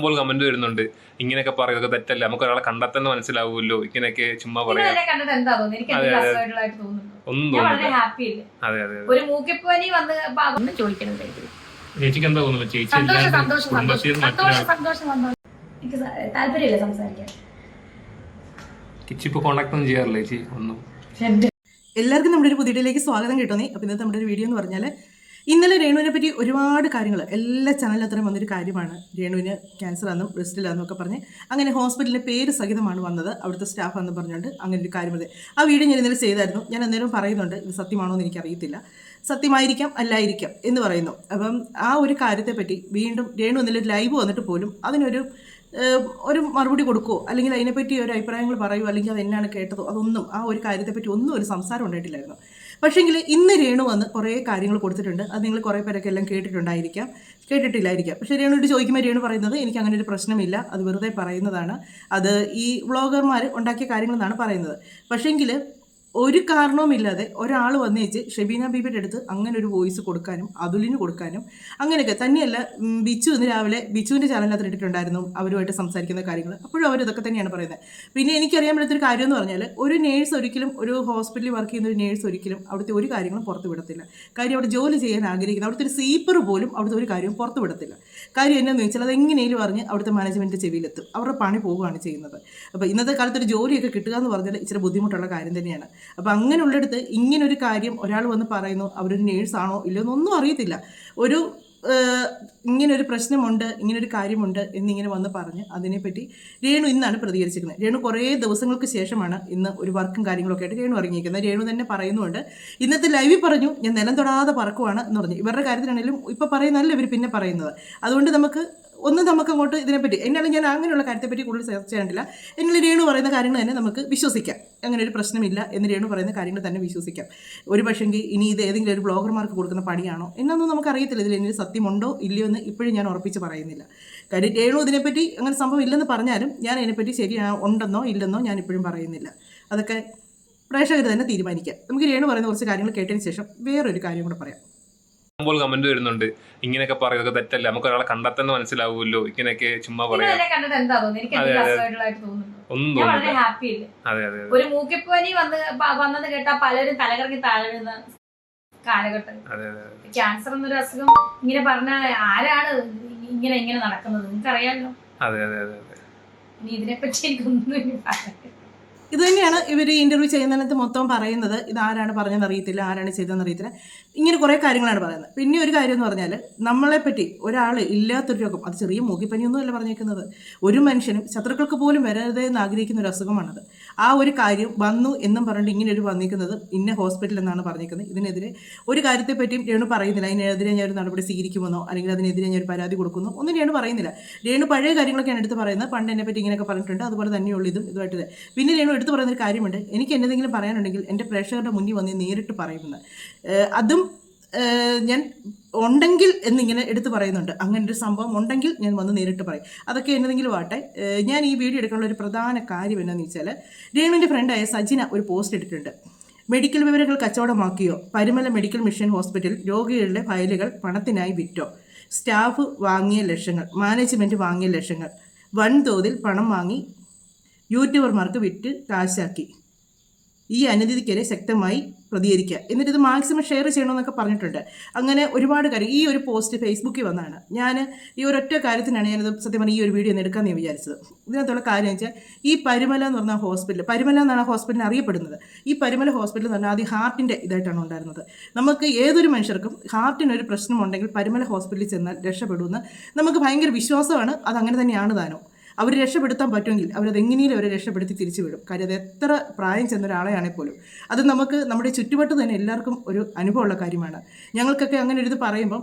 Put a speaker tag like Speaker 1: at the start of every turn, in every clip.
Speaker 1: മ്പോൾ കമന്റ് വരുന്നുണ്ട് ഇങ്ങനെയൊക്കെ പറയുന്നത് തെറ്റല്ല, നമുക്ക് ഒരാളെ കണ്ടെത്തുന്ന മനസ്സിലാവുമല്ലോ, ഇങ്ങനെയൊക്കെ ചുമ്മാ പറയാം. ഒന്നും തോന്നുന്നില്ല. അതെ അതെ
Speaker 2: ഒരു മൂക്കിപ്പനി വന്ന് ചോദിക്കണം
Speaker 1: ചേച്ചിക്ക് എന്താ തോന്നുന്നു? ചേച്ചി
Speaker 2: താല്പര്യമില്ല സംസാരിക്കാൻ.
Speaker 1: കിച്ചിപ്പോ കോണ്ടാക്ട് ഒന്നും ചെയ്യാറില്ല ചേച്ചി ഒന്നും.
Speaker 3: എല്ലാവർക്കും നമ്മുടെ ഒരു പുതിയ വീഡിയോയിലേക്ക് സ്വാഗതം കിട്ടുന്നേ. അപ്പോൾ ഇന്നത്തെ നമ്മുടെ ഒരു വീഡിയോ എന്ന് പറഞ്ഞാൽ ഇന്നലെ രേണുവിനെ പറ്റി ഒരുപാട് കാര്യങ്ങൾ എല്ലാ ചാനലിനത്രയും വന്നൊരു കാര്യമാണ്. രേണുവിന് ക്യാൻസർ ആണെന്നും ബ്രസ്റ്റിലാണെന്നും ഒക്കെ പറഞ്ഞ് അങ്ങനെ ഹോസ്പിറ്റലിൻ്റെ പേര് സഹിതമാണ് വന്നത്, അവിടുത്തെ സ്റ്റാഫ് ആണെന്ന് പറഞ്ഞുകൊണ്ട് അങ്ങനെ ഒരു കാര്യം. ആ വീഡിയോ ഞാൻ ഇന്നലെ ചെയ്തായിരുന്നു. ഞാൻ അന്നേരം പറയുന്നുണ്ട് ഇത് സത്യമാണോ എന്ന് എനിക്കറിയത്തില്ല, സത്യമായിരിക്കാം അല്ലായിരിക്കാം എന്ന് പറയുന്നു. അപ്പം ആ ഒരു കാര്യത്തെപ്പറ്റി വീണ്ടും രേണു ഇന്നലെ ഒരു ലൈവ് വന്നിട്ട് പോലും അതിനൊരു മറുപടി കൊടുക്കുമോ അല്ലെങ്കിൽ അതിനെപ്പറ്റി ഒരു അഭിപ്രായങ്ങൾ പറയുമോ അല്ലെങ്കിൽ അത് എന്നാണ് കേട്ടതോ അതൊന്നും ആ ഒരു കാര്യത്തെപ്പറ്റി ഒന്നും ഒരു സംസാരം ഉണ്ടായിട്ടില്ലായിരുന്നു. പക്ഷേങ്കിൽ ഇന്ന് രേണു വന്ന് കുറേ കാര്യങ്ങൾ കൊടുത്തിട്ടുണ്ട്. അത് നിങ്ങൾ കുറേ പേരൊക്കെ എല്ലാം കേട്ടിട്ടില്ലായിരിക്കാം. പക്ഷേ രേണുവിട്ട് ചോദിക്കുമ്പോൾ രേണു പറയുന്നത് എനിക്ക് അങ്ങനെ ഒരു പ്രശ്നമില്ല, അത് വെറുതെ പറയുന്നതാണ്, അത് ഈ വ്ളോഗർമാർ ഉണ്ടാക്കിയ കാര്യങ്ങളെന്നാണ് പറയുന്നത്. പക്ഷേങ്കിൽ ഒരു കാരണവുമില്ലാതെ ഒരാൾ വന്നേച്ച് ഷെബീന ബീബിയുടെ അടുത്ത് അങ്ങനെ ഒരു വോയിസ് കൊടുക്കാനും അതുലിന് കൊടുക്കാനും അങ്ങനെയൊക്കെ തന്നെയല്ല. ബിച്ചു ഇന്ന് രാവിലെ ബിച്ചുവിൻ്റെ ചാനലിനകത്ത് ഇട്ടിട്ടുണ്ടായിരുന്നു അവരുമായിട്ട് സംസാരിക്കുന്ന കാര്യങ്ങൾ. അപ്പോഴും അവരിതൊക്കെ തന്നെയാണ് പറയുന്നത്. പിന്നെ എനിക്കറിയാൻ പറ്റാത്തൊരു കാര്യം എന്ന് പറഞ്ഞാൽ ഒരു നേഴ്സ് ഒരിക്കലും, ഒരു ഹോസ്പിറ്റലിൽ വർക്ക് ചെയ്യുന്ന ഒരു നേഴ്സ് ഒരിക്കലും അവിടുത്തെ ഒരു കാര്യങ്ങളും പുറത്ത് വിടത്തില്ല. കാര്യം അവിടെ ജോലി ചെയ്യാൻ ആഗ്രഹിക്കുന്ന അവിടുത്തെ ഒരു സീപ്പർ പോലും അവിടുത്തെ ഒരു കാര്യവും പുറത്ത് വിടത്തില്ല. കാര്യം എന്നാന്ന് വെച്ചാൽ അത് എങ്ങനെയും പറഞ്ഞ് അവിടുത്തെ മാനേജ്മെൻറ്റ് ചെവിയിലെത്തും, അവരുടെ പണി പോവുകയാണ് ചെയ്യുന്നത്. അപ്പോൾ ഇന്നത്തെ കാലത്ത് ഒരു ജോലിയൊക്കെ കിട്ടുക എന്ന് പറഞ്ഞാൽ ഇച്ചിരി ബുദ്ധിമുട്ടുള്ള കാര്യം തന്നെയാണ്. അപ്പോൾ അങ്ങനെയുള്ളിടത്ത് ഇങ്ങനൊരു കാര്യം ഒരാൾ വന്ന് പറയുന്നു, അവരൊരു നേഴ്സാണോ ഇല്ലയോ എന്നൊന്നും അറിയത്തില്ല, ഒരു ഇങ്ങനൊരു പ്രശ്നമുണ്ട്, ഇങ്ങനൊരു കാര്യമുണ്ട് എന്നിങ്ങനെ വന്ന് പറഞ്ഞ് അതിനെപ്പറ്റി രേണു ഇന്നാണ് പ്രതികരിച്ചിരിക്കുന്നത്. രേണു കുറേ ദിവസങ്ങൾക്ക് ശേഷമാണ് ഇന്ന് ഒരു വർക്കും കാര്യങ്ങളൊക്കെ ആയിട്ട് രേണു ഇറങ്ങിയിരിക്കുന്നത്. രേണു തന്നെ പറയുന്നുണ്ട്, ഇന്നത്തെ ലൈവിൽ പറഞ്ഞു ഞാൻ നിലം തൊടാതെ പറക്കുവാണ് എന്ന് പറഞ്ഞു. ഇവരുടെ കാര്യത്തിനാണെങ്കിലും ഇപ്പോൾ പറയുന്നതല്ല ഇവർ പിന്നെ പറയുന്നത്. അതുകൊണ്ട് നമുക്ക് അങ്ങോട്ട് ഇതിനെപ്പറ്റി എന്നാലും ഞാൻ അങ്ങനെയുള്ള കാര്യത്തെപ്പറ്റി കൂടുതൽ ചർച്ച ചെയ്യേണ്ടില്ല. എങ്കിലും രേണു പറയുന്ന കാര്യങ്ങൾ തന്നെ നമുക്ക് വിശ്വസിക്കാം. അങ്ങനെ ഒരു പ്രശ്നമില്ല എന്ന് രേണു പറയുന്ന കാര്യങ്ങൾ തന്നെ വിശ്വസിക്കാം. ഒരു പക്ഷേങ്കിൽ ഇനി ഇത് ഏതെങ്കിലും ഒരു ബ്ലോഗർമാർക്ക് കൊടുക്കുന്ന പണിയാണോ എന്നൊന്നും നമുക്കറിയത്തില്ല. ഇതിൽ ഇനി സത്യമുണ്ടോ ഇല്ലയോ എന്ന് ഇപ്പോഴും ഞാൻ ഉറപ്പിച്ച് പറയുന്നില്ല. കാര്യം രേണു ഇതിനെപ്പറ്റി അങ്ങനെ സംഭവം ഇല്ലെന്ന് പറഞ്ഞാലും ഞാൻ അതിനെപ്പറ്റി ഉണ്ടെന്നോ ഇല്ലെന്നോ ഞാൻ ഇപ്പോഴും പറയുന്നില്ല. അതൊക്കെ പ്രേക്ഷകർ തന്നെ തീരുമാനിക്കാം. നമുക്ക് രേണു പറയുന്ന കുറച്ച് കാര്യങ്ങൾ കേട്ടതിന് ശേഷം വേറൊരു കാര്യം കൂടെ പറയാം.
Speaker 1: മ്പോൾ കമന്റ് വരുന്നുണ്ട് ഇങ്ങനെയൊക്കെ പറയുന്നത് തെറ്റല്ല, നമുക്ക് ഒരാളെ കണ്ടെത്തുന്ന മനസ്സിലാവുമല്ലോ, ഇങ്ങനെയൊക്കെ ചുമ്മാ പറയാം. ഒന്നും തോന്നുന്നില്ല. അതെ അതെ
Speaker 2: ഒരു മൂക്കിപ്പനി വന്നത് കേട്ടാ പലരും തലകറങ്ങി താഴുന്ന കാലഘട്ടം. ക്യാൻസർ എന്നൊരു അസുഖം ഇങ്ങനെ പറഞ്ഞ ആരാണ് ഇങ്ങനെ നടക്കുന്നത് നിങ്ങൾക്കറിയാമല്ലോ.
Speaker 1: അതെ അതെ അതെ അതെ.
Speaker 2: ഇനി ഇതിനെപ്പറ്റി എനിക്കൊന്നും പറയാം.
Speaker 3: ഇത് തന്നെയാണ് ഇവർ ഇൻ്റർവ്യൂ ചെയ്യുന്നതിനകത്ത് മൊത്തം പറയുന്നത്. ഇതാരാണ് പറഞ്ഞതെന്ന് അറിയത്തില്ല, ആരാണ് ചെയ്തതെന്ന് അറിയത്തില്ല, ഇങ്ങനെ കുറേ കാര്യങ്ങളാണ് പറയുന്നത്. പിന്നെ ഒരു കാര്യം എന്ന് പറഞ്ഞാൽ നമ്മളെപ്പറ്റി ഒരാൾ ഇല്ലാത്തൊരു രോഗം, അത് ചെറിയ മൂക്കിപ്പനിയൊന്നും അല്ല പറഞ്ഞേക്കുന്നത്, ഒരു മനുഷ്യനും ശത്രുക്കൾക്ക് പോലും വരരുത് എന്ന് ആഗ്രഹിക്കുന്ന ഒരു അസുഖമാണത്. ആ ഒരു കാര്യം വന്നു എന്നും പറഞ്ഞിട്ട് ഇങ്ങനെ ഒരു വന്നിരിക്കുന്നത് ഇന്ന ഹോസ്പിറ്റൽ എന്നാണ് പറഞ്ഞേക്കുന്നത്. ഇതിനെതിരെ ഒരു കാര്യത്തെപ്പറ്റിയും രേണു പറയുന്നില്ല. അതിനെതിരെ ഞാൻ ഒരു നടപടി സ്വീകരിക്കുമെന്നോ അല്ലെങ്കിൽ അതിനെതിരെ ഞാൻ ഒരു പരാതി കൊടുക്കുന്നോ ഒന്നും രേണു പറയുന്നില്ല. രേണു പഴയ കാര്യങ്ങളൊക്കെയാണ് എടുത്ത് പറയുന്നത്. പണ്ട് എന്നെപ്പറ്റി ഇങ്ങനെയൊക്കെ പറഞ്ഞിട്ടുണ്ട്, അതുപോലെ തന്നെയുള്ളൂ ഇതുമായിട്ട്. പിന്നെ രേണു എടുത്ത് പറയുന്നൊരു കാര്യമുണ്ട്, എനിക്ക് എന്തെങ്കിലും പറയാനുണ്ടെങ്കിൽ എൻ്റെ പ്രേക്ഷകരുടെ മുന്നിൽ വന്ന് നേരിട്ട് പറയുന്നത്, അതും ഞാൻ ഉണ്ടെങ്കിൽ എന്നിങ്ങനെ എടുത്ത് പറയുന്നുണ്ട്. അങ്ങനെ ഒരു സംഭവം ഉണ്ടെങ്കിൽ ഞാൻ വന്ന് നേരിട്ട് പറയും. അതൊക്കെ എന്തെങ്കിലും ആട്ടെ. ഞാൻ ഈ വീഡിയോ എടുക്കാനുള്ള ഒരു പ്രധാന കാര്യം എന്താണെന്ന് വെച്ചാൽ രേണുവിൻ്റെ ഫ്രണ്ടായ സജിന ഒരു പോസ്റ്റ് ഇട്ടിട്ടുണ്ട്. മെഡിക്കൽ വിവരങ്ങൾ കച്ചവടമാക്കിയോ, പരുമല മെഡിക്കൽ മിഷൻ ഹോസ്പിറ്റൽ രോഗികളുടെ ഫയലുകൾ പണത്തിനായി വിറ്റോ, സ്റ്റാഫ് വാങ്ങിയ ലക്ഷങ്ങൾ, മാനേജ്മെൻറ്റ് വാങ്ങിയ ലക്ഷങ്ങൾ, വൻതോതിൽ പണം വാങ്ങി യൂട്യൂബർമാർക്ക് വിറ്റ് കാശാക്കി, ഈ അനധികരെ ശക്തമായി പ്രതികരിക്കുക, എന്നിട്ട് ഇത് മാക്സിമം ഷെയർ ചെയ്യണമെന്നൊക്കെ പറഞ്ഞിട്ടുണ്ട്. അങ്ങനെ ഒരുപാട് കാര്യം ഈ ഒരു പോസ്റ്റ് ഫേസ്ബുക്കിൽ വന്നതാണ്. ഞാൻ ഈ ഒരൊറ്റ കാര്യത്തിനാണ് ഞാനത് സത്യം പറഞ്ഞാൽ ഈ ഒരു വീഡിയോ ഒന്ന് എടുക്കാമെന്ന് വിചാരിച്ചത്. ഇതിനകത്തുള്ള കാര്യം വെച്ചാൽ ഈ പരുമല എന്ന് പറഞ്ഞ ഹോസ്പിറ്റൽ, പരുമല എന്നാണ് ഹോസ്പിറ്റലിനെ അറിയപ്പെടുന്നത്. ഈ പരുമല ഹോസ്പിറ്റൽ എന്ന് പറഞ്ഞാൽ ആദ്യം ഹാർട്ടിൻ്റെ ഇതായിട്ടാണ് ഉണ്ടായിരുന്നത്. നമുക്ക് ഏതൊരു മനുഷ്യർക്കും ഹാർട്ടിനൊരു പ്രശ്നമുണ്ടെങ്കിൽ പരുമല ഹോസ്പിറ്റലിൽ ചെന്നാൽ രക്ഷപ്പെടുമെന്ന് നമുക്ക് ഭയങ്കര വിശ്വാസമാണ്. അതങ്ങനെ തന്നെയാണ് താനും. അവർ രക്ഷപ്പെടുത്താൻ പറ്റുമെങ്കിൽ അവരതെങ്ങനെയും അവരെ രക്ഷപ്പെടുത്തി തിരിച്ചു വിടും. കാര്യം അത് എത്ര പ്രായം ചെന്ന ഒരാളെയാണെങ്കിൽ പോലും അത് നമുക്ക് നമ്മുടെ ചുറ്റുവട്ടത്ത് തന്നെ എല്ലാവർക്കും ഒരു അനുഭവമുള്ള കാര്യമാണ്. ഞങ്ങൾക്കൊക്കെ അങ്ങനെ ഒരു ഇത് പറയുമ്പം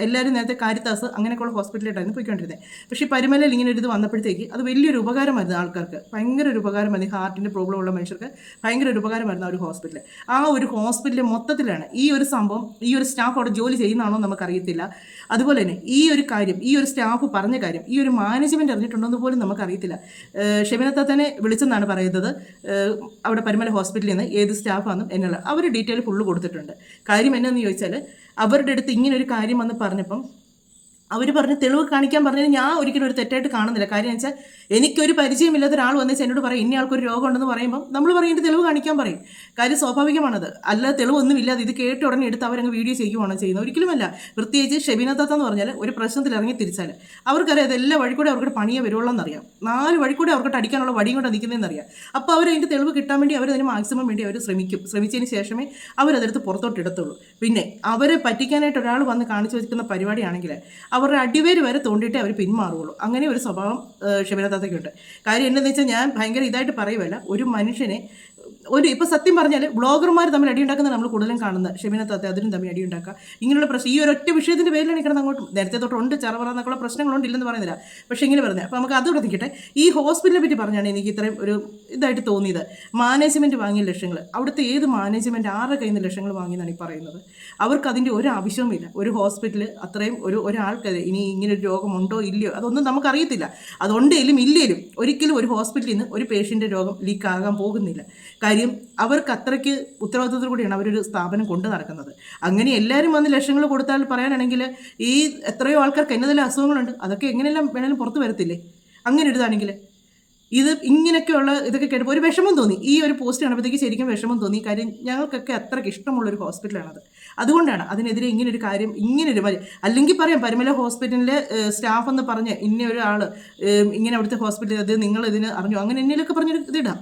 Speaker 3: എല്ലാവരും നേരത്തെ കാരിത്താസ് അങ്ങനെയൊക്കെയുള്ള ഹോസ്പിറ്റലിലായിട്ടായിരുന്നു പോയിക്കൊണ്ടിരുന്നത്. പക്ഷേ ഈ പരുമലയിൽ ഇങ്ങനെ ഒരു ഇത് വന്നപ്പോഴത്തേക്ക് അത് വലിയൊരു ഉപകാരമായിരുന്നു ആൾക്കാർക്ക്, ഭയങ്കര ഒരു ഉപകാരമായിരുന്നു. ഹാർട്ടിൻ്റെ പ്രോബ്ലം ഉള്ള മനുഷ്യർക്ക് ഭയങ്കര ഒരു ഉപകാരമായിരുന്നു ആ ഒരു ഹോസ്പിറ്റൽ. ആ ഒരു ഹോസ്പിറ്റലിൽ മൊത്തത്തിലാണ് ഈ ഒരു സംഭവം. ഈ ഒരു സ്റ്റാഫ് അവിടെ ജോലി ചെയ്യുന്നതാണോ നമുക്കറിയത്തില്ല. അതുപോലെ തന്നെ ഈ ഒരു കാര്യം, ഈ ഒരു സ്റ്റാഫ് പറഞ്ഞ കാര്യം, ഈ ഒരു മാനേജ്മെൻറ്റ് അറിഞ്ഞിട്ടുണ്ടോ പോലും നമുക്കറിയത്തില്ല. ഷെബിനത്ത തന്നെ വിളിച്ചെന്നാണ് പറയുന്നത് അവിടെ പരുമല ഹോസ്പിറ്റലിൽ നിന്ന് ഏത് സ്റ്റാഫാണെന്നും എന്നുള്ള അവർ ഡീറ്റെയിൽ ഫുള്ള് കൊടുത്തിട്ടുണ്ട്. കാര്യം എന്നാന്ന് ചോദിച്ചാൽ അവരുടെ അടുത്ത് ഇങ്ങനൊരു കാര്യം വന്ന് പറഞ്ഞപ്പം അവർ പറഞ്ഞ് തെളിവ് കാണിക്കാൻ പറഞ്ഞാൽ ഞാൻ ഒരിക്കലും ഒരു തെറ്റായിട്ട് കാണുന്നില്ല. കാര്യം എന്ന് വെച്ചാൽ എനിക്കൊരു പരിചയമില്ലാത്ത ഒരാൾ വന്നിച്ച് എന്നോട് പറയും ഇന്ന ആൾക്കൊരു രോഗം ഉണ്ടെന്ന് പറയുമ്പോൾ നമ്മൾ പറയും തെളിവ് കാണിക്കാൻ പറയും. കാര്യം സ്വാഭാവികമാണത്. അല്ലാതെ തെളിവൊന്നും ഇല്ലാതെ ഇത് കേട്ട ഉടനെ എടുത്ത് അവരങ്ങ് വീഡിയോ ചെയ്യുകയാണോ ചെയ്യുന്നത്? ഒരിക്കലുമല്ല. പ്രത്യേകിച്ച് ഷെബീന താത്ത എന്ന് പറഞ്ഞാൽ ഒരു പ്രശ്നത്തിൽ ഇറങ്ങി തിരിച്ചാൽ അവർക്കറിയാം ഇതെല്ലാം വഴി കൂടെ അവർക്ക് പണിയെ വരുവുള്ളൂ എന്നറിയാം. 4 വഴി കൂടെ അവർക്ക് അടിക്കാനുള്ള വടിയും കൊണ്ട് നിൽക്കുന്നതെന്ന് അറിയാം. അപ്പോൾ അവർ അതിൻ്റെ തെളിവ് കിട്ടാൻ വേണ്ടി അവരതിന് മാക്സിമം വേണ്ടി അവർ ശ്രമിച്ചതിന് ശേഷമേ അവരതെടുത്ത് പുറത്തോട്ട് എടുത്തുള്ളൂ. പിന്നെ അവരെ പറ്റിക്കാനായിട്ട് ഒരാൾ വന്ന് കാണിച്ചു വെക്കുന്ന പരിപാടിയാണെങ്കിൽ അവരുടെ അടിവേര് വരെ തോണ്ടിയിട്ടേ അവർ പിന്മാറുകയുള്ളൂ. അങ്ങനെ ഒരു സ്വഭാവം ഷെബീന താത്തയ്ക്കുണ്ട്. കാര്യം എന്താണെന്ന് വെച്ചാൽ ഞാൻ ഭയങ്കര ഇതായിട്ട് പറയുമല്ല, ഒരു മനുഷ്യനെ ഇപ്പോൾ സത്യം പറഞ്ഞാൽ ബ്ലോഗർമാർ തമ്മിൽ അടിയുണ്ടാക്കുന്നത് നമ്മൾ കൂടുതലും കാണുന്നത്. ഷെബീന താത്ത അതിനും തമ്മിൽ അടിയുണ്ടാക്കുക ഇങ്ങനെയുള്ള പ്രശ്നം ഈ ഒരൊറ്റ വിഷയത്തിൻ്റെ പേരിലാണ് കിടന്ന് അങ്ങോട്ടും നേരത്തെ തൊട്ടുണ്ട് ചറവറ എന്നൊക്കെയുള്ള പ്രശ്നങ്ങളുണ്ട്, ഇല്ലെന്ന് പറയുന്നില്ല. പക്ഷേ ഇങ്ങനെ പറഞ്ഞത് അപ്പോൾ നമുക്ക് അതുകൂടെ നിൽക്കട്ടെ. ഈ ഹോസ്പിറ്റലിനെ പറ്റി പറഞ്ഞാണ് എനിക്ക് ഇത്രയും ഒരു ഇതായിട്ട് തോന്നിയത്. മാനേജ്മെൻറ്റ് വാങ്ങിയ ലക്ഷങ്ങൾ, അവിടുത്തെ ഏത് മാനേജ്മെൻറ്റ് ആരുടെ കയ്യിൽ നിന്ന് ലക്ഷങ്ങൾ വാങ്ങിയെന്നാണ് ഈ പറയുന്നത്? അവർക്ക് അതിൻ്റെ ഒരു ആവശ്യവുമില്ല. ഒരു ഹോസ്പിറ്റൽ അത്രയും ഒരാൾക്ക് ഇനി ഇങ്ങനെ ഒരു രോഗമുണ്ടോ ഇല്ലയോ അതൊന്നും നമുക്കറിയത്തില്ല. അതുണ്ടെങ്കിലും ഇല്ലേലും ഒരിക്കലും ഒരു ഹോസ്പിറ്റലിൽ നിന്ന് ഒരു പേഷ്യൻ്റെ രോഗം ലീക്കാകാൻ പോകുന്നില്ല. കാര്യം അവർക്ക് അത്രയ്ക്ക് ഉത്തരവാദിത്തത്തോടു കൂടിയാണ് അവരൊരു സ്ഥാപനം കൊണ്ടു നടക്കുന്നത്. അങ്ങനെ എല്ലാവരും വന്ന് ലക്ഷങ്ങൾ കൊടുത്താൽ പറയാനാണെങ്കിൽ ഈ എത്രയോ ആൾക്കാർക്ക് എന്നതെല്ലാം അസുഖങ്ങളുണ്ട്, അതൊക്കെ എങ്ങനെയെല്ലാം വേണമെങ്കിലും പുറത്ത് വരത്തില്ലേ? അങ്ങനെ ഇതാണെങ്കിൽ ഇത് ഇങ്ങനെയൊക്കെയുള്ള ഇതൊക്കെ കേട്ടപ്പോൾ ഒരു വിഷമം തോന്നി. ഈ ഒരു പോസ്റ്റ് കാണുമ്പോഴത്തേക്ക് ശരിക്കും വിഷമം തോന്നി. കാര്യം ഞങ്ങൾക്കൊക്കെ അത്രയ്ക്ക് ഇഷ്ടമുള്ളൊരു ഹോസ്പിറ്റലാണത്. അതുകൊണ്ടാണ് അതിനെതിരെ ഇങ്ങനൊരു കാര്യം ഇങ്ങനൊരു അല്ലെങ്കിൽ പറയാം പരുമല ഹോസ്പിറ്റലിലെ സ്റ്റാഫ് എന്ന് പറഞ്ഞ് ഇന്ന ഒരാൾ ഇങ്ങനെ അവിടുത്തെ ഹോസ്പിറ്റൽ അത് നിങ്ങൾ ഇതിന് അറിഞ്ഞു അങ്ങനെ എന്നതിലൊക്കെ പറഞ്ഞൊരു ഇതിടാം.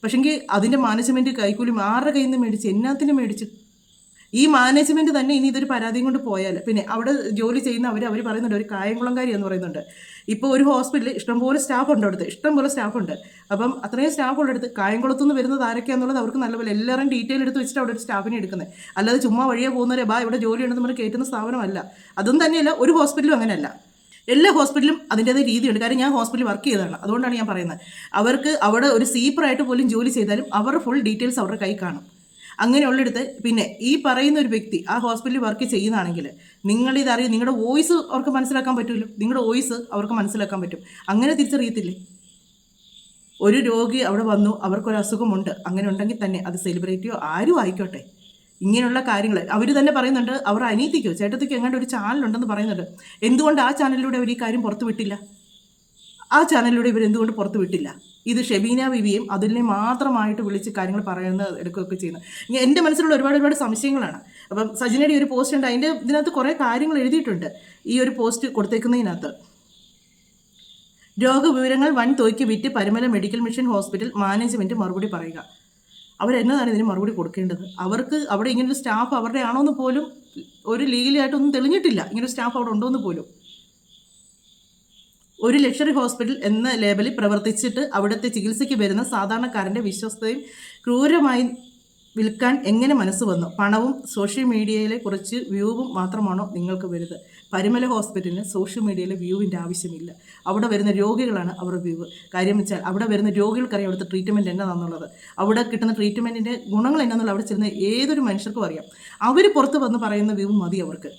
Speaker 3: പക്ഷെങ്കിൽ അതിൻ്റെ മാനേജ്മെൻറ്റ് കൈക്കൂലി ആരുടെ കയ്യിൽ നിന്ന് മേടിച്ച് എന്നാത്തിനും മേടിച്ച് ഈ മാനേജ്മെൻറ്റ് തന്നെ ഇനി ഇതൊരു പരാതിയും കൊണ്ട് പോയാൽ പിന്നെ അവിടെ ജോലി ചെയ്യുന്ന അവർ പറയുന്നുണ്ട് ഒരു കായംകുളംകാരി എന്ന് പറയുന്നുണ്ട്. ഇപ്പോൾ ഒരു ഹോസ്പിറ്റലിൽ ഇഷ്ടംപോലെ സ്റ്റാഫ് ഉണ്ട്, അവിടുത്തെ ഇഷ്ടംപോലെ സ്റ്റാഫുണ്ട്. അപ്പം അത്രയും സ്റ്റാഫ് ഉള്ളടുത്ത് കായംകുളത്തുനിന്ന് വരുന്നത് ആരൊക്കെയാണെന്നുള്ളത് അവർക്ക് നല്ലപോലെ എല്ലാവരും ഡീറ്റെയിൽ എടുത്ത് വെച്ചിട്ട് അവിടെ ഒരു സ്റ്റാഫിനെ എടുക്കുന്നത്. അല്ലാതെ ചുമ്മാ വഴിയെ പോകുന്നവരെ ഇവിടെ ജോലി ഉണ്ടെന്ന് പറഞ്ഞ് കയറ്റുന്ന സ്ഥാപനമല്ല. അതും തന്നെയല്ല ഒരു ഹോസ്പിറ്റലും അങ്ങനെയല്ല. എല്ലാ ഹോസ്പിറ്റലും അതിൻ്റേതായ രീതിയുണ്ട്. കാര്യം ഞാൻ ഹോസ്പിറ്റലിൽ വർക്ക് ചെയ്തതാണ്, അതുകൊണ്ടാണ് ഞാൻ പറയുന്നത്. അവർക്ക് അവിടെ ഒരു സീപ്പറായിട്ട് പോലും ജോലി ചെയ്താലും അവരുടെ ഫുൾ ഡീറ്റെയിൽസ് അവരുടെ കൈ കാണും. അങ്ങനെയുള്ളിടത്ത് പിന്നെ ഈ പറയുന്ന ഒരു വ്യക്തി ആ ഹോസ്പിറ്റലിൽ വർക്ക് ചെയ്യുന്നതാണെങ്കിൽ നിങ്ങളിതറിയും, നിങ്ങളുടെ വോയിസ് അവർക്ക് മനസ്സിലാക്കാൻ പറ്റുമല്ലോ, നിങ്ങളുടെ വോയിസ് അവർക്ക് മനസ്സിലാക്കാൻ പറ്റും. അങ്ങനെ തിരിച്ചറിയത്തില്ലേ? ഒരു രോഗി അവിടെ വന്നു, അവർക്കൊരു അസുഖമുണ്ട്, അങ്ങനെ ഉണ്ടെങ്കിൽ തന്നെ അത് സെലിബ്രിറ്റിയോ ആരും ആയിക്കോട്ടെ, ഇങ്ങനെയുള്ള കാര്യങ്ങൾ അവർ തന്നെ പറയുന്നുണ്ട്. അവർ അനിയത്തിക്കോ ചേട്ടത്തിക്കോ എങ്ങാണ്ട് ഒരു ചാനലുണ്ടെന്ന് പറയുന്നുണ്ട്. എന്തുകൊണ്ട് ആ ചാനലിലൂടെ അവർ ഈ കാര്യം പുറത്തു വിട്ടില്ല? ആ ചാനലിലൂടെ ഇവരെന്തുകൊണ്ട് പുറത്തു വിട്ടില്ല? ഇത് ഷെബീന ബിബിയും അതിനെ മാത്രമായിട്ട് വിളിച്ച് കാര്യങ്ങൾ പറയുന്നത് എടുക്കുകയൊക്കെ ചെയ്യുന്നത്. എൻ്റെ മനസ്സിലുള്ള ഒരുപാട് സംശയങ്ങളാണ്. അപ്പം സജിനയുടെ ഒരു പോസ്റ്റ് ഉണ്ട്, അതിൻ്റെ ഇതിനകത്ത് കുറേ കാര്യങ്ങൾ എഴുതിയിട്ടുണ്ട്. ഈ ഒരു പോസ്റ്റ് കൊടുത്തേക്കുന്നതിനകത്ത് രോഗവിവരങ്ങൾ വൻതോയ്ക്ക് വിറ്റ് Parumala medical mission hospital management മറുപടി പറയുക. അവരെന്നതാണ് ഇതിന് മറുപടി കൊടുക്കേണ്ടത്? അവർക്ക് അവിടെ ഇങ്ങനൊരു സ്റ്റാഫ് അവരുടെ ആണോ എന്ന് പോലും ഒരു ലീഗലായിട്ടൊന്നും തെളിഞ്ഞിട്ടില്ല. ഇങ്ങനൊരു സ്റ്റാഫ് അവിടെ ഉണ്ടോ എന്ന് പോലും. ഒരു ലക്ഷറി ഹോസ്പിറ്റൽ എന്ന ലേബലിൽ പ്രവർത്തിച്ചിട്ട് അവിടുത്തെ ചികിത്സയ്ക്ക് വരുന്ന സാധാരണക്കാരൻ്റെ വിശ്വസ്തയും ക്രൂരമായി വിൽക്കാൻ എങ്ങനെ മനസ്സ് വന്നു? പണവും സോഷ്യൽ മീഡിയയിലെ കുറച്ച് വ്യൂവും മാത്രമാണോ നിങ്ങൾക്ക് വരുന്നത്? പരുമല ഹോസ്പിറ്റലിന് സോഷ്യൽ മീഡിയയിലെ വ്യൂവിൻ്റെ ആവശ്യമില്ല. അവിടെ വരുന്ന രോഗികളാണ് അവരുടെ വ്യൂ. കാര്യം വെച്ചാൽ അവിടെ വരുന്ന രോഗികൾക്കറിയാം അവിടുത്തെ ട്രീറ്റ്മെൻറ്റ് എന്നാണെന്നുള്ളത്, അവിടെ കിട്ടുന്ന ട്രീറ്റ്മെൻറ്റിൻ്റെ ഗുണങ്ങൾ എന്നാണെന്നുള്ളത് അവിടെ ചെല്ലുന്ന ഏതൊരു മനുഷ്യർക്കും അറിയാം. അവർ പുറത്ത് വന്ന് പറയുന്ന വ്യൂ മതി അവർക്ക്.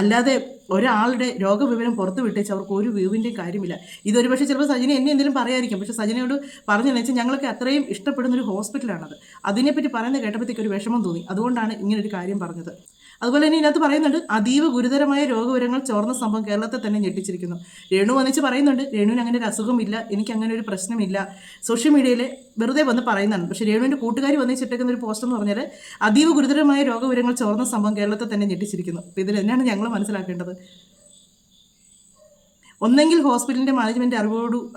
Speaker 3: അല്ലാതെ ഒരാളുടെ രോഗവിവരം പുറത്ത് വിട്ടേച്ച് അവർക്ക് ഒരു വ്യൂവിൻ്റെയും കാര്യമില്ല. ഇതൊരു പക്ഷേ ചിലപ്പോൾ സജിന എന്നെ എന്തെങ്കിലും പറയായിരിക്കും. പക്ഷേ സജിനയോട് പറഞ്ഞതെന്ന് വെച്ചാൽ ഞങ്ങൾക്ക് അത്രയും ഇഷ്ടപ്പെടുന്നൊരു ഹോസ്പിറ്റലാണത്. അതിനെപ്പറ്റി പറയുന്നത് കേട്ടപ്പോഴത്തേക്ക് ഒരു വിഷമം തോന്നി. അതുകൊണ്ടാണ് ഇങ്ങനൊരു കാര്യം പറഞ്ഞത്. അതുപോലെ തന്നെ ഇതിനകത്ത് പറയുന്നുണ്ട് അതീവ ഗുരുതരമായ രോഗവിവരങ്ങൾ ചോർന്ന സംഭവം കേരളത്തെ തന്നെ ഞെട്ടിച്ചിരിക്കുന്നു. രേണു വന്നിച്ച് പറയുന്നുണ്ട് രേണുവിന് അങ്ങനെ ഒരു അസുഖമില്ല, എനിക്ക് അങ്ങനെ ഒരു പ്രശ്നമില്ല, സോഷ്യൽ മീഡിയയിൽ വെറുതെ വന്ന് പറയുന്നതാണ്. പക്ഷേ രേണുവിൻ്റെ കൂട്ടുകാരി വന്നിച്ചിട്ടേക്കുന്ന ഒരു പോസ്റ്റ് എന്ന് പറഞ്ഞാൽ അതീവ ഗുരുതരമായ രോഗവിവരങ്ങൾ ചോർന്ന സംഭവം കേരളത്തെ തന്നെ ഞെട്ടിച്ചിരിക്കുന്നു. അപ്പോൾ ഇതിൽ തന്നെയാണ് ഞങ്ങൾ മനസ്സിലാക്കേണ്ടത്. ഒന്നെങ്കിൽ ഹോസ്പിറ്റലിൻ്റെ മാനേജ്മെൻറ്റ്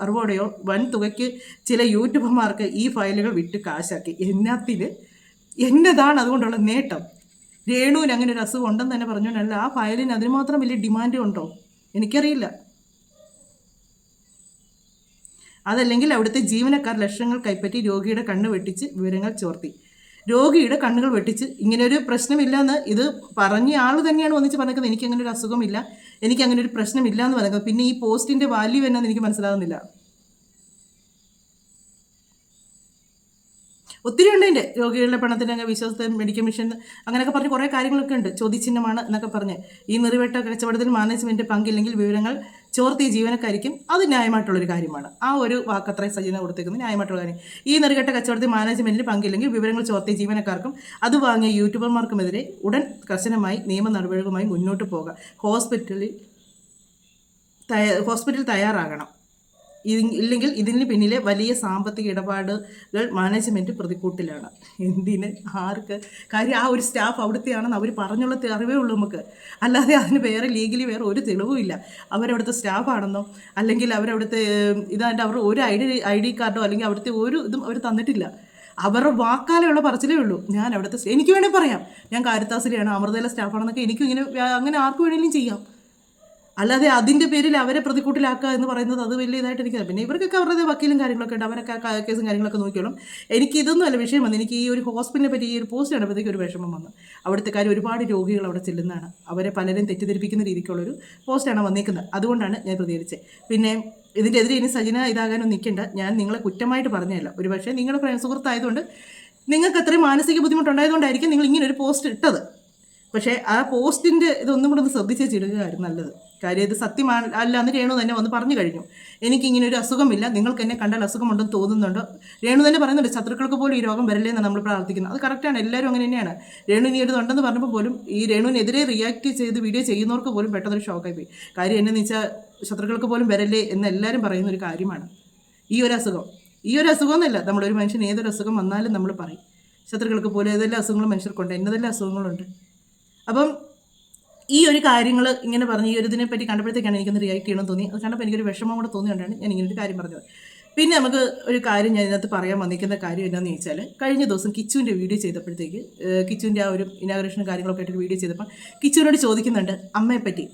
Speaker 3: അറിവോടെയോ വൻ തുകയ്ക്ക് ചില യൂട്യൂബർമാർക്ക് ഈ ഫയലുകൾ വിറ്റ് കാശാക്കി. എന്നതാണ് അതുകൊണ്ടുള്ള നേട്ടം? രേണുവിന് അങ്ങനെ ഒരു അസുഖം ഉണ്ടെന്ന് തന്നെ പറഞ്ഞുകൊണ്ടല്ല ആ ഫയലിന് അതിന് മാത്രം വലിയ ഡിമാൻഡ് ഉണ്ടോ? എനിക്കറിയില്ല. അതല്ലെങ്കിൽ അവിടുത്തെ ജീവനക്കാർ ലക്ഷങ്ങൾ കൈപ്പറ്റി രോഗിയുടെ കണ്ണ് വെട്ടിച്ച് വിവരങ്ങൾ ചോർത്തി. രോഗിയുടെ കണ്ണുകൾ വെട്ടിച്ച് ഇങ്ങനൊരു പ്രശ്നമില്ലെന്ന് ഇത് പറഞ്ഞ ആൾ തന്നെയാണ് വന്നിച്ച് പറഞ്ഞത്. എനിക്കങ്ങനെ ഒരു അസുഖമില്ല, എനിക്കങ്ങനെ ഒരു പ്രശ്നമില്ല എന്ന് പറയുന്നത്. പിന്നെ ഈ പോസ്റ്റിൻ്റെ വാല്യൂ എന്നാന്ന് എനിക്ക് മനസ്സിലാകുന്നില്ല. ഒത്തിരി ഉണ്ട് അതിൻ്റെ രോഗികളുടെ പണത്തിന് അങ്ങ് വിശ്വസ്ത മെഡിക്കൽ മിഷൻ അങ്ങനെയൊക്കെ പറഞ്ഞ് കുറേ കാര്യങ്ങളൊക്കെ ഉണ്ട്. ചോദ്യചിഹ്നമാണ് എന്നൊക്കെ പറഞ്ഞ് ഈ നെറിവേട്ട കച്ചവടത്തിൽ മാനേജ്മെൻറ്റ് പങ്കില്ലെങ്കിൽ വിവരങ്ങൾ ചോർത്തിയ ജീവനക്കാരിക്കും അത് ന്യായമായിട്ടുള്ളൊരു കാര്യമാണ്. ആ ഒരു വാക്കത്രയും സജീവന കൊടുത്തേക്കുന്നത് ന്യായമായിട്ടുള്ള കാര്യം. ഈ നെറികെട്ട കച്ചവടത്തിൽ മാനേജ്മെൻറ്റിന് പങ്കില്ലെങ്കിൽ വിവരങ്ങൾ ചോർത്തിയ ജീവനക്കാർക്കും അത് വാങ്ങിയ യൂട്യൂബർമാർക്കുമെതിരെ ഉടൻ കർശനമായി നിയമ നടപടികളുമായി മുന്നോട്ട് പോകുക. ഹോസ്പിറ്റലിൽ ഹോസ്പിറ്റൽ തയ്യാറാകണം. ഇല്ലെങ്കിൽ ഇതിന് പിന്നിലെ വലിയ സാമ്പത്തിക ഇടപാടുകൾ മാനേജ്മെൻറ്റ് പ്രതിക്കൂട്ടിലാണ്. എന്തിന്, ആർക്ക്? കാര്യം ആ ഒരു സ്റ്റാഫ് അവിടുത്തെയാണെന്ന് അവർ പറഞ്ഞുള്ള അറിവേ ഉള്ളൂ നമുക്ക്. അല്ലാതെ അതിന് വേറെ ലീഗലി വേറെ ഒരു തെളിവുമില്ല. അവരവിടുത്തെ സ്റ്റാഫാണെന്നോ അല്ലെങ്കിൽ അവരവിടുത്തെ ഇതാണ്ട് അവർ ഒരു ഐ ഡി കാർഡോ അല്ലെങ്കിൽ അവിടുത്തെ ഒരു ഇതും അവർ തന്നിട്ടില്ല. അവരുടെ വാക്കാലുള്ള പറച്ചിലേ ഉള്ളൂ. ഞാൻ അവിടുത്തെ എനിക്ക് വേണമെങ്കിൽ പറയാം ഞാൻ കാരിത്താസിലെയാണ്, അമൃതയിലെ സ്റ്റാഫാണെന്നൊക്കെ എനിക്കും ഇങ്ങനെ അങ്ങനെ ആർക്ക് വേണമെങ്കിലും ചെയ്യാം. അല്ലാതെ അതിൻ്റെ പേരിൽ അവരെ പ്രതിക്കൂട്ടിലാക്കുക എന്ന് പറയുന്നത് അത് വലിയ ഇതായിട്ട് എനിക്ക്. പിന്നെ ഇവർക്കൊക്കെ അവരുടെ വക്കീലും കാര്യങ്ങളൊക്കെ ഉണ്ട്, അവരൊക്കെ കേസും കാര്യങ്ങളൊക്കെ നോക്കിയോളും. എനിക്ക് ഇതൊന്നും അല്ല വിഷയം വന്നു. എനിക്ക് ഈ ഒരു ഹോസ്പിറ്റലിനെ പറ്റി ഈ ഒരു പോസ്റ്റ് കണ്ടപ്പോഴത്തേക്ക് ഒരു വിഷമം വന്നു. അവിടുത്തെ കാര്യം ഒരുപാട് രോഗികൾ അവിടെ ചെല്ലുന്നതാണ്. അവരെ പലരും തെറ്റിദ്ധരിപ്പിക്കുന്ന രീതിക്കുള്ളൊരു പോസ്റ്റാണ് വന്നിരിക്കുന്നത്. അതുകൊണ്ടാണ് ഞാൻ പ്രതികരിച്ചത്. പിന്നെ ഇതിൻ്റെ എതിരെ ഇനി സജിന ഇതാകാനൊന്നും നിൽക്കേണ്ട. ഞാൻ നിങ്ങളെ കുറ്റമായിട്ട് പറഞ്ഞതല്ല. ഒരു പക്ഷേ നിങ്ങളുടെ സുഹൃത്തായതുകൊണ്ട് നിങ്ങൾക്ക് അത്രയും മാനസിക ബുദ്ധിമുട്ടുണ്ടായതുകൊണ്ടായിരിക്കും നിങ്ങൾ ഇങ്ങനെ ഒരു പോസ്റ്റ് ഇട്ടത്. പക്ഷേ ആ പോസ്റ്റിൻ്റെ ഇതൊന്നും കൂടെ ഒന്ന് ശ്രദ്ധിച്ചേ ചിടുകയായിരുന്നു നല്ലത്. കാര്യം ഇത് സത്യമാണ് അല്ല എന്ന് രേണു തന്നെ വന്ന് പറഞ്ഞു കഴിഞ്ഞു. എനിക്കിങ്ങനെ ഒരു അസുഖമില്ല, നിങ്ങൾക്ക് എന്നെ കണ്ടാൽ അസുഖമുണ്ടെന്ന് തോന്നുന്നുണ്ടോ? രേണു തന്നെ പറയുന്നുണ്ട് ശത്രുക്കൾക്ക് പോലും ഈ രോഗം വരല്ലേ എന്നാണ് നമ്മൾ പ്രാർത്ഥിക്കുന്നത്. അത് കറക്റ്റാണ്, എല്ലാവരും അങ്ങനെ തന്നെയാണ്. രേണു ഇനി ഒരു ഉണ്ടെന്ന് പറഞ്ഞപ്പോൾ പോലും ഈ രേണുവിനെതിരെ റിയാക്ട് ചെയ്ത് വീഡിയോ ചെയ്യുന്നവർക്ക് പോലും പെട്ടെന്നൊരു ഷോക്കായി പോയി. കാര്യം എന്നു വെച്ചാൽ ശത്രുക്കൾക്ക് പോലും വരല്ലേ എന്ന് എല്ലാവരും പറയുന്ന ഒരു കാര്യമാണ് ഈ ഒരു അസുഖം. ഈ ഒരു അസുഖം എന്നല്ല, നമ്മളൊരു മനുഷ്യൻ ഏതൊരു അസുഖം വന്നാലും നമ്മൾ പറയും ശത്രുക്കൾക്ക് പോലും ഏതെല്ലാം അസുഖങ്ങളും മനുഷ്യർക്കുണ്ട്, എന്നതെല്ലാം അസുഖങ്ങളുണ്ട്. അപ്പം ഈ ഒരു കാര്യങ്ങൾ ഇങ്ങനെ പറഞ്ഞ് ഈ ഒരു ഇതിനെപ്പറ്റി കണ്ടപ്പോഴത്തേക്കാണ് എനിക്കൊന്ന് റിയാക്ട് ചെയ്യണമെന്ന് തോന്നി. അത് കണ്ടപ്പോൾ എനിക്കൊരു വിഷമം കൂടെ തോന്നിയുകൊണ്ടാണ് ഞാൻ ഇങ്ങനൊരു കാര്യം പറഞ്ഞത്. പിന്നെ നമുക്ക് ഒരു കാര്യം ഞാൻ ഇതിനകത്ത് പറയാൻ വന്നിരിക്കുന്ന കാര്യം എന്താണെന്ന് ചോദിച്ചാൽ, കഴിഞ്ഞ ദിവസം കിച്ചുവിൻ്റെ വീഡിയോ ചെയ്തപ്പോഴത്തേക്ക് കിച്ചുവിൻ്റെ ആ ഒരു ഇനാഗറേഷനും കാര്യങ്ങളൊക്കെ ആയിട്ട് വീഡിയോ ചെയ്തപ്പോൾ കിച്ചുവിനോട് ചോദിക്കുന്നുണ്ട് അമ്മയെപ്പറ്റി.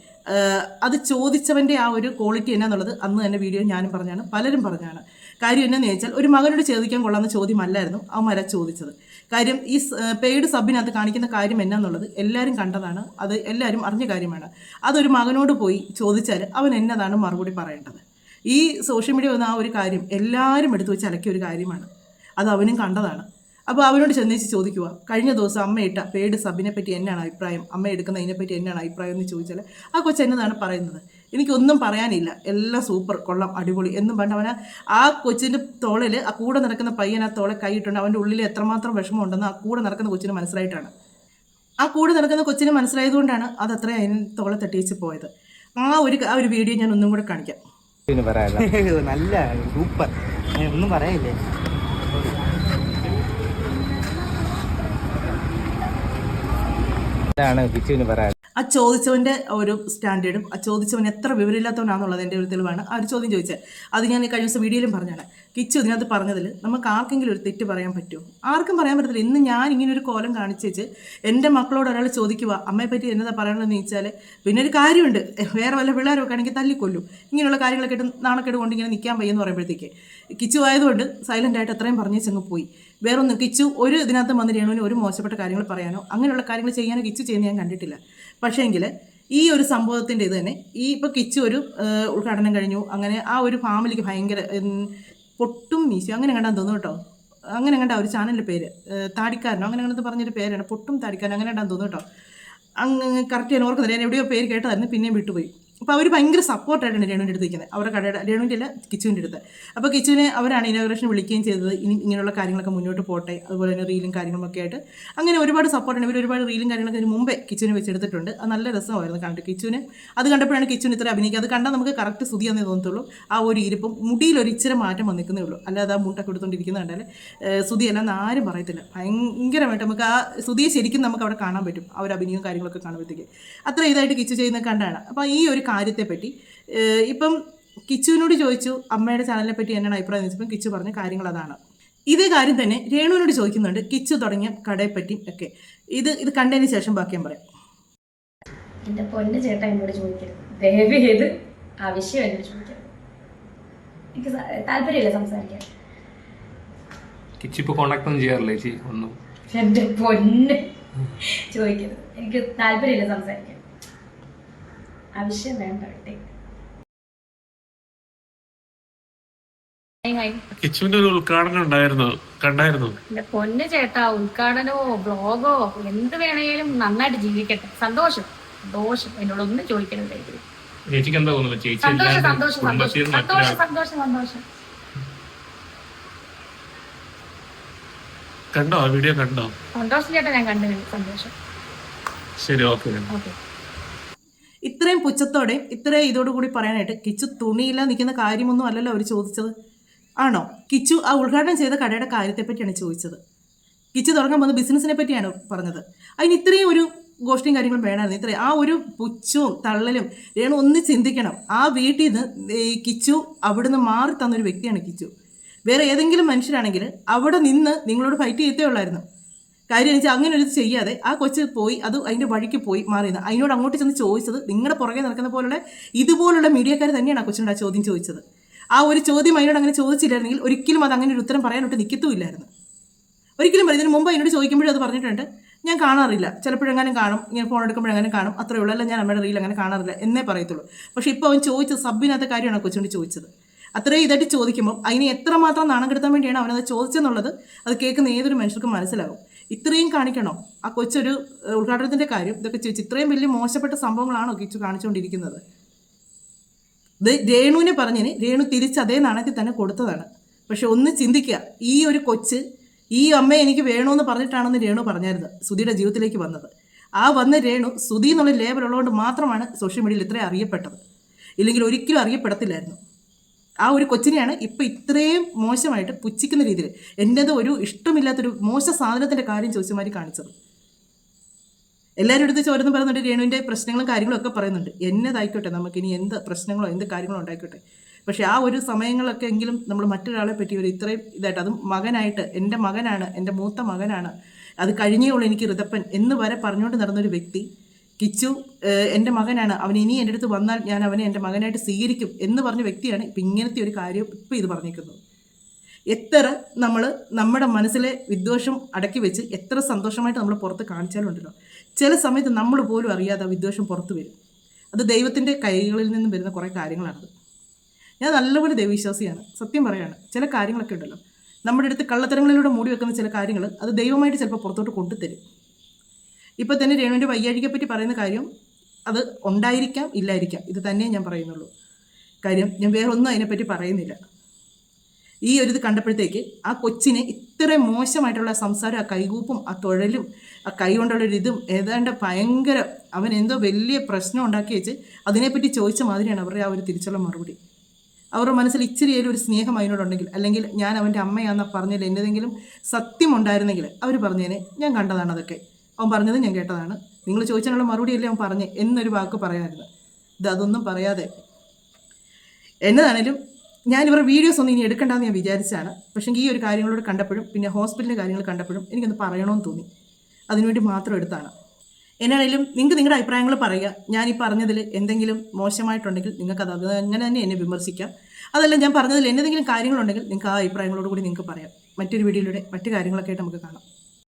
Speaker 3: അത് ചോദിച്ചവൻ്റെ ആ ഒരു ക്വാളിറ്റി എന്നാന്നുള്ളത് അന്ന് തന്നെ വീഡിയോ ഞാനും പറഞ്ഞാണ്, പലരും പറഞ്ഞാണ്. കാര്യം എന്നാന്ന് ചോദിച്ചാൽ ഒരു മകനോട് ചോദിക്കാൻ കൊള്ളാവുന്ന ചോദ്യമല്ലായിരുന്നു അവന്മാര ചോദിച്ചത്. കാര്യം ഈ പെയ്ഡ് സബിനകത്ത് കാണിക്കുന്ന കാര്യം എന്നാന്നുള്ളത് എല്ലാവരും കണ്ടതാണ്, അത് എല്ലാവരും അറിഞ്ഞ കാര്യമാണ്. അതൊരു മകനോട് പോയി ചോദിച്ചാൽ അവൻ എന്നതാണ് മറുപടി പറയേണ്ടത്? ഈ സോഷ്യൽ മീഡിയ വന്ന ആ ഒരു കാര്യം എല്ലാവരും എടുത്തു വെച്ച് അലക്കിയ ഒരു കാര്യമാണ്, അത് അവനും കണ്ടതാണ്. അപ്പോൾ അവനോട് ചെന്നേച്ച് ചോദിക്കുക, കഴിഞ്ഞ ദിവസം അമ്മ ഇട്ട പെയ്ഡ് സബിനെ പറ്റി എന്നാണ് അഭിപ്രായം, അമ്മ എടുക്കുന്നതിനെപ്പറ്റി എന്നാണ് അഭിപ്രായം എന്ന് ചോദിച്ചാൽ ആ കൊച്ചു എന്നതാണ് പറയുന്നത്? എനിക്കൊന്നും പറയാനില്ല, എല്ലാം സൂപ്പർ, കൊള്ളാം, അടിപൊളി എന്നും പറഞ്ഞ് അവന് ആ കൊച്ചിൻ്റെ തോളിൽ ആ കൂടെ നടക്കുന്ന പയ്യൻ ആ തോളെ കൈയിട്ടുണ്ട്. അവൻ്റെ ഉള്ളിൽ എത്രമാത്രം വിഷമം ഉണ്ടെന്ന് ആ കൂടെ നടക്കുന്ന കൊച്ചിന് മനസ്സിലായിട്ടാണ്. ആ കൂടെ നടക്കുന്ന കൊച്ചിന് മനസ്സിലായതുകൊണ്ടാണ് അത് അത്രയും അതിന് തോളെ തട്ടിച്ച് പോയത്. ആ ഒരു വീഡിയോ ഞാൻ ഒന്നും കൂടെ കാണിക്കാം.
Speaker 4: നല്ല സൂപ്പർ, ഒന്നും പറയില്ലേ.
Speaker 3: ആ ചോദിച്ചവൻ്റെ ഒരു സ്റ്റാൻഡേർഡും ആ ചോദിച്ചവൻ എത്ര വിവരമില്ലാത്തവനാണെന്നുള്ളത് എൻ്റെ ഒരു തെളിവാണ് ആ ഒരു ചോദ്യം ചോദിച്ചത്. അത് ഞാൻ കഴിഞ്ഞ ദിവസം വീഡിയോയിലും പറഞ്ഞാണ്. കിച്ചു ഇതിനകത്ത് പറഞ്ഞതിൽ നമുക്ക് ആർക്കെങ്കിലും ഒരു തെറ്റ് പറയാൻ പറ്റുമോ? ആർക്കും പറയാൻ പറ്റത്തില്ല. ഇന്ന് ഞാൻ ഇങ്ങനെ ഒരു കോലം കാണിച്ചേച്ച് എൻ്റെ മക്കളോട് ഒരാൾ ചോദിക്കുക അമ്മയെപ്പറ്റി എന്നതാ പറയണമെന്ന് ചോദിച്ചാൽ പിന്നെ ഒരു കാര്യമുണ്ട്, വേറെ വല്ല പിള്ളേരൊക്കെ ആണെങ്കിൽ തല്ലിക്കൊല്ലും. ഇങ്ങനെയുള്ള കാര്യങ്ങളൊക്കെ ഇട്ട് നാണക്കേട് കൊണ്ട് ഇങ്ങനെ നിൽക്കാൻ വയ്യെന്ന് പറയുമ്പോഴത്തേക്ക് കിച്ചു ആയതുകൊണ്ട് സൈലൻ്റായിട്ട് അത്രയും പറഞ്ഞേച്ചങ്ങ് പോയി. വേറൊന്നും കിച്ചു ഒരു ഇതിനകത്ത് വന്ന് രേണുവിന് ഒരു മോശപ്പെട്ട കാര്യങ്ങൾ പറയാനോ അങ്ങനെയുള്ള കാര്യങ്ങൾ ചെയ്യാനോ കിച്ചു ചെയ്യുന്ന ഞാൻ കണ്ടിട്ടില്ല. പക്ഷേ എങ്കിൽ ഈ ഒരു സംഭവത്തിൻ്റെ ഇത് തന്നെ ഈ ഇപ്പോൾ കിച്ചു ഒരു ഉദ്ഘാടനം കഴിഞ്ഞു, അങ്ങനെ ആ ഒരു ഫാമിലിക്ക് ഭയങ്കര പൊട്ടും മീശോ അങ്ങനെ കണ്ടാന്ന് തോന്നുന്നു കേട്ടോ. അങ്ങനെ കണ്ട ഒരു ചാനലിൻ്റെ പേര് താടിക്കാരനോ അങ്ങനെ കണ്ടത് പറഞ്ഞൊരു പേരാണ്, പൊട്ടും താടിക്കാരനോ അങ്ങനെ കണ്ടാന്ന് തോന്നുന്നു കേട്ടോ. അങ്ങ് കറക്റ്റ് ഞാൻ ഓർക്കുന്നില്ല, ഞാൻ എവിടെയോ പേര് കേട്ടതായിരുന്നു, പിന്നെയും വിട്ടുപോയി. അപ്പോൾ അവർ ഭയങ്കര സപ്പോർട്ടായിട്ടാണ് രേണുവിൻ്റെ അടുത്ത് നിൽക്കുന്നത്, അവരുടെ കടയുടെ രേണുവിൻ്റെ അല്ല കിച്ചുവിൻ്റെ അടുത്ത്. അപ്പോൾ കിച്ചുവിനെ അവരാണ് ഇനോഗ്രേഷൻ വിളിക്കുകയും ചെയ്തത്, ഇനി ഇങ്ങനെയുള്ള കാര്യങ്ങളൊക്കെ മുന്നോട്ട് പോട്ടെ, അതുപോലെ തന്നെ റീലും കാര്യങ്ങളൊക്കെ ആയിട്ട് അങ്ങനെ ഒരുപാട് സപ്പോർട്ടാണ്. ഇവർ ഒരുപാട് റീലും കാര്യങ്ങളൊക്കെ ഇതിന് മുമ്പേ കിച്ചുവിനെ വെച്ചെടുത്തിട്ടുണ്ട്. അത് നല്ല രസമായിരുന്നു കണ്ടിട്ട്. കിച്ചുവിനെ അത് കണ്ടപ്പോഴാണ് കിച്ചുവിന് ഇത്ര അഭിനയിക്കുക. അത് കണ്ടാൽ നമുക്ക് കറക്റ്റ് സ്തുതിയാന്നേ തോന്നത്തുള്ളൂ. ആ ഒരു ഇരിപ്പും മുടിയിൽ ഒരു ഇച്ചിരി മാറ്റം വന്നിരിക്കുന്നേ ഉള്ളൂ, അല്ലാതെ ആ മുണ്ടൊക്കെ എടുത്തുകൊണ്ടിരിക്കുന്നത് കണ്ടാൽ സ്തുതിയല്ലെന്ന് ആരും പറയത്തില്ല. ഭയങ്കരമായിട്ട് നമുക്ക് ആ സ്തുതിയെ ശരിക്കും നമുക്ക് അവിടെ കാണാൻ പറ്റും, ആ ഒരു അഭിനയവും കാര്യങ്ങളൊക്കെ കാണുമ്പോഴത്തേക്ക് അത്ര ഇതായിട്ട് കിച്ചു ചെയ്യുന്നത് കണ്ടാണ്. അപ്പോൾ ഈ ഒരു കാര്യത്തെപ്പറ്റി ഇപ്പം കിച്ചുവിനോട് ചോദിച്ചു അമ്മയുടെ ചാനലിനെ പറ്റി എന്നാണ് അഭിപ്രായം ചോദിച്ചപ്പം കിച്ചു പറഞ്ഞ കാര്യങ്ങൾ അതാണ്. ഇതേ കാര്യം തന്നെ രേണുവിനോട് ചോദിക്കുന്നുണ്ട് കിച്ചു തുടങ്ങിയ കടയെപ്പറ്റി ഒക്കെ. ഇത് കണ്ടതിന് ശേഷം ബാക്കി ഞാൻ പറയാം.
Speaker 2: എൻ്റെ പൊന്നു ചേട്ടാ എന്നോട് ചോദിക്കരുത്, ദയവ് ചെയ്ത് ആ വിഷയം എന്നോട് ചോദിക്കരുത്, എനിക്ക് താല്പര്യമില്ല സംസാരിക്കാൻ.
Speaker 1: കിച്ചു ഇപ്പോൾ കോണ്ടാക്ട് ഒന്നും ചെയ്യാറില്ല ചേച്ചി ഒന്നും.
Speaker 2: എൻ്റെ പൊന്ന് ചോദിക്കരുത്, എനിക്ക് താല്പര്യമില്ല സംസാരിക്കാൻ. ആവശ്യം വേണ്ട.
Speaker 5: കിച്ചുവിന്റെ ഒരു ഉദ്ഘാടനം ഉണ്ടായിരുന്നു, കണ്ടായിരുന്നു?
Speaker 2: എന്റെ പൊന്ന് ചേട്ടാ, ഉദ്ഘാടനമോ ബ്ലോഗോ എന്ത് വേണേലും നന്നായിട്ട് ജീവിക്കട്ടെ. സന്തോഷം സന്തോഷം, എന്നോടൊന്നും ചോദിക്കരുത്.
Speaker 1: ചേച്ചിക്ക് എന്താ തോന്നുന്നത്? ചേച്ചി
Speaker 2: സന്തോഷം സന്തോഷം സന്തോഷം സന്തോഷം സന്തോഷം സന്തോഷം.
Speaker 5: കണ്ടോ ആ വീഡിയോ? കണ്ടോ?
Speaker 2: സന്തോഷം ചേട്ടാ, ഞാൻ കണ്ടു. സന്തോഷം.
Speaker 5: ശരി, ഓക്കെ.
Speaker 3: ഇത്രയും പുച്ഛത്തോടെ ഇത്രയും ഇതോടുകൂടി പറയാനായിട്ട് കിച്ചു തുണിയില്ല നിൽക്കുന്ന കാര്യമൊന്നും അല്ലല്ലോ അവർ ചോദിച്ചത്. ആണോ? കിച്ചു ആ ഉദ്ഘാടനം ചെയ്ത കടയുടെ കാര്യത്തെപ്പറ്റിയാണ് ചോദിച്ചത്. കിച്ചു തുടങ്ങാൻ പോകുന്ന ബിസിനസ്സിനെ പറ്റിയാണ് പറഞ്ഞത്. അതിന് ഇത്രയും ഒരു ഗോഷ്ഠിയും കാര്യങ്ങളും വേണമായിരുന്നു. ഇത്രയും ആ ഒരു പുച്ഛവും തള്ളലും രേണു ഒന്ന് ചിന്തിക്കണം. ആ വീട്ടിൽ നിന്ന് കിച്ചു അവിടുന്ന് മാറി തന്നൊരു വ്യക്തിയാണ് കിച്ചു. വേറെ ഏതെങ്കിലും മനുഷ്യരാണെങ്കിൽ അവിടെ നിന്ന് നിങ്ങളോട് ഫൈറ്റ് ചെയ്തേ ഉള്ളായിരുന്നു. കാര്യം വെച്ചാൽ അങ്ങനെ ഒരു ചെയ്യാതെ ആ കൊച്ച് പോയി അത് അതിൻ്റെ വഴിക്ക് പോയി മാറിയത്. അതിനോട് അങ്ങോട്ട് ചെന്ന് ചോദിച്ചത് നിങ്ങളുടെ പുറകെ നടക്കുന്ന പോലുള്ള ഇതുപോലുള്ള മീഡിയക്കാർ തന്നെയാണ് ആ കൊച്ചിനോട് ആ ചോദ്യം ചോദിച്ചത്. ആ ഒരു ചോദ്യം അതിനോട് അങ്ങനെ ചോദിച്ചില്ലായിരുന്നെങ്കിൽ ഒരിക്കലും അത് അങ്ങനെ ഒരു ഉത്തരം പറയാനോട്ട് നിൽക്കത്തുമില്ലായിരുന്നു. ഒരിക്കലും പറയും. ഇതിന് മുമ്പ് അതിനോട് ചോദിക്കുമ്പോഴും അത് പറഞ്ഞിട്ടുണ്ട്, ഞാൻ കാണാറില്ല, ചിലപ്പോഴെങ്ങാനും കാണും, ഇങ്ങനെ ഫോൺ എടുക്കുമ്പോഴെങ്ങനെ കാണും, അത്രയേ ഉള്ളൂ, അല്ല ഞാൻ അമ്മയുടെ റീൽ അങ്ങനെ കാണാറില്ല എന്നേ പറയത്തുള്ളൂ. പക്ഷേ ഇപ്പോൾ അവൻ ചോദിച്ചത് സബിനകത്തെ കാര്യമാണ് ആ കൊച്ചുകൊണ്ട് ചോദിച്ചത്. അത്രയും ഇതായിട്ട് ചോദിക്കുമ്പോൾ അതിന് എത്രമാത്രം നാണം കെടുത്താൻ വേണ്ടിയാണ് അവനത് ചോദിച്ചെന്നുള്ളത് അത് കേൾക്കുന്ന ഏതൊരു മനുഷ്യർക്കും മനസ്സിലാകും. ഇത്രയും കാണിക്കണോ? ആ കൊച്ചൊരു ഉദ്ഘാടനത്തിൻ്റെ കാര്യം ഇതൊക്കെ ചോദിച്ചു ഇത്രയും വലിയ മോശപ്പെട്ട സംഭവങ്ങളാണോ കിച്ചു കാണിച്ചുകൊണ്ടിരിക്കുന്നത്? രേണുവിനെ പറഞ്ഞതിന് രേണു തിരിച്ച് അതേ നാണയത്തിൽ തന്നെ കൊടുത്തതാണ്. പക്ഷെ ഒന്ന് ചിന്തിക്കുക, ഈ ഒരു കൊച്ച് ഈ അമ്മയെ എനിക്ക് വേണമെന്ന് പറഞ്ഞിട്ടാണെന്ന് രേണു പറഞ്ഞായിരുന്നു സുധിയുടെ ജീവിതത്തിലേക്ക് വന്നത്. ആ വന്ന രേണു സുധി എന്നുള്ള ലേബലുള്ളതുകൊണ്ട് മാത്രമാണ് സോഷ്യൽ മീഡിയയിൽ ഇത്രയും അറിയപ്പെട്ടത്. ഇല്ലെങ്കിൽ ഒരിക്കലും അറിയപ്പെടത്തില്ലായിരുന്നു. ആ ഒരു കൊച്ചിനെയാണ് ഇപ്പം ഇത്രയും മോശമായിട്ട് പുച്ഛിക്കുന്ന രീതിയിൽ എൻ്റേത് ഒരു ഇഷ്ടമില്ലാത്തൊരു മോശ സാധനത്തിൻ്റെ കാര്യം ചോദിച്ചമാരി കാണിച്ചത്. എല്ലാവരും എടുത്ത് ചോരുന്ന് പറയുന്നുണ്ട്, രേണുവിൻ്റെ പ്രശ്നങ്ങളും കാര്യങ്ങളും ഒക്കെ പറയുന്നുണ്ട്. എന്നതായിക്കോട്ടെ, നമുക്കിനി എന്ത് പ്രശ്നങ്ങളോ എന്ത് കാര്യങ്ങളോ ഉണ്ടായിക്കോട്ടെ. പക്ഷേ ആ ഒരു സമയങ്ങളൊക്കെ എങ്കിലും നമ്മൾ മറ്റൊരാളെ പറ്റി ഒരു ഇത്രയും ഇതായിട്ട്, അതും മകനായിട്ട്, എൻ്റെ മകനാണ്, എൻ്റെ മൂത്ത മകനാണ്, അത് കഴിഞ്ഞേ ഉള്ളൂ എനിക്ക് ഋതപ്പൻ എന്ന് വരെ പറഞ്ഞുകൊണ്ട് നടന്നൊരു വ്യക്തി കിച്ചു എൻ്റെ മകനാണ്, അവൻ ഇനി എൻ്റെ അടുത്ത് വന്നാൽ ഞാൻ അവനെ എൻ്റെ മകനായിട്ട് സ്വീകരിക്കും എന്ന് പറഞ്ഞ വ്യക്തിയാണ് ഇപ്പം ഇങ്ങനത്തെ ഒരു കാര്യം ഇപ്പം ഇത് പറഞ്ഞിരിക്കുന്നത്. എത്ര നമ്മൾ നമ്മുടെ മനസ്സിലെ വിദ്വേഷം അടക്കി വെച്ച് എത്ര സന്തോഷമായിട്ട് നമ്മൾ പുറത്ത് കാണിച്ചാലുണ്ടല്ലോ, ചില സമയത്ത് നമ്മൾ പോലും അറിയാതെ വിദ്വേഷം പുറത്ത് വരും. അത് ദൈവത്തിൻ്റെ കൈകളിൽ നിന്നും വരുന്ന കുറേ കാര്യങ്ങളാണത്. ഞാൻ നല്ലപോലെ ദൈവവിശ്വാസിയാണ്, സത്യം പറയാണ്. ചില കാര്യങ്ങളൊക്കെ ഉണ്ടല്ലോ നമ്മുടെ അടുത്ത് കള്ളത്തരങ്ങളിലൂടെ മൂടി വെക്കുന്ന ചില കാര്യങ്ങൾ അത് ദൈവമായിട്ട് ചിലപ്പോൾ പുറത്തോട്ട് കൊണ്ടുതരും. ഇപ്പോൾ തന്നെ രേണുവിൻ്റെ വയ്യാഴികയെ പറ്റി പറയുന്ന കാര്യം അത് ഉണ്ടായിരിക്കാം, ഇല്ലായിരിക്കാം, ഇത് തന്നെ ഞാൻ പറയുന്നുള്ളൂ. കാര്യം ഞാൻ വേറെ ഒന്നും അതിനെപ്പറ്റി പറയുന്നില്ല. ഈ ഒരു ഇത് കണ്ടപ്പോഴത്തേക്ക് ആ കൊച്ചിനെ ഇത്രയും മോശമായിട്ടുള്ള സംസാരം, ആ കൈകൂപ്പും ആ തൊഴലും ആ കൈ കൊണ്ടുള്ളൊരു ഇതും ഏതാണ്ട് ഭയങ്കര, അവൻ എന്തോ വലിയ പ്രശ്നം ഉണ്ടാക്കി വെച്ച് അതിനെപ്പറ്റി ചോദിച്ച മാതിരിയാണ് അവരുടെ ആ ഒരു തിരിച്ചുള്ള മറുപടി. അവരുടെ മനസ്സിൽ ഇച്ചിരിയേലും ഒരു സ്നേഹം അതിനോടുണ്ടെങ്കിൽ, അല്ലെങ്കിൽ ഞാൻ അവൻ്റെ അമ്മയാണെന്ന് പറഞ്ഞതിൽ എന്നതെങ്കിലും സത്യം ഉണ്ടായിരുന്നെങ്കിൽ അവർ പറഞ്ഞേനെ ഞാൻ കണ്ടതാണ്, അതൊക്കെ അവൻ പറഞ്ഞത് ഞാൻ കേട്ടതാണ്, നിങ്ങൾ ചോദിച്ചാലുള്ള മറുപടിയല്ലേ അവൻ പറഞ്ഞേ എന്നൊരു വാക്ക് പറയാമായിരുന്നു. അതൊന്നും പറയാതെ എന്നതാണേലും ഞാൻ ഇവരുടെ വീഡിയോസ് ഒന്നും ഇനി എടുക്കണ്ടെന്ന് ഞാൻ വിചാരിച്ചാണ്. പക്ഷേ ഈ ഒരു കാര്യങ്ങളോട് കണ്ടപ്പോഴും പിന്നെ ഹോസ്പിറ്റലിലെ കാര്യങ്ങൾ കണ്ടപ്പോഴും എനിക്കൊന്ന് പറയണമെന്ന് തോന്നി. അതിനുവേണ്ടി മാത്രം എടുത്താണ്. എന്നാണേലും നിങ്ങൾക്ക് നിങ്ങളുടെ അഭിപ്രായങ്ങൾ പറയുക. ഞാൻ ഈ പറഞ്ഞതിൽ എന്തെങ്കിലും മോശമായിട്ടുണ്ടെങ്കിൽ നിങ്ങൾക്കത് അങ്ങനെ തന്നെ എന്നെ വിമർശിക്കാം. അതല്ല ഞാൻ പറഞ്ഞതിൽ എന്തെങ്കിലും കാര്യങ്ങളുണ്ടെങ്കിൽ നിങ്ങൾക്ക് ആ അഭിപ്രായങ്ങളോട് കൂടി നിങ്ങൾക്ക് പറയാം. മറ്റൊരു വീഡിയോയിലൂടെ മറ്റു കാര്യങ്ങളൊക്കെ ആയിട്ട് നമുക്ക് കാണാം.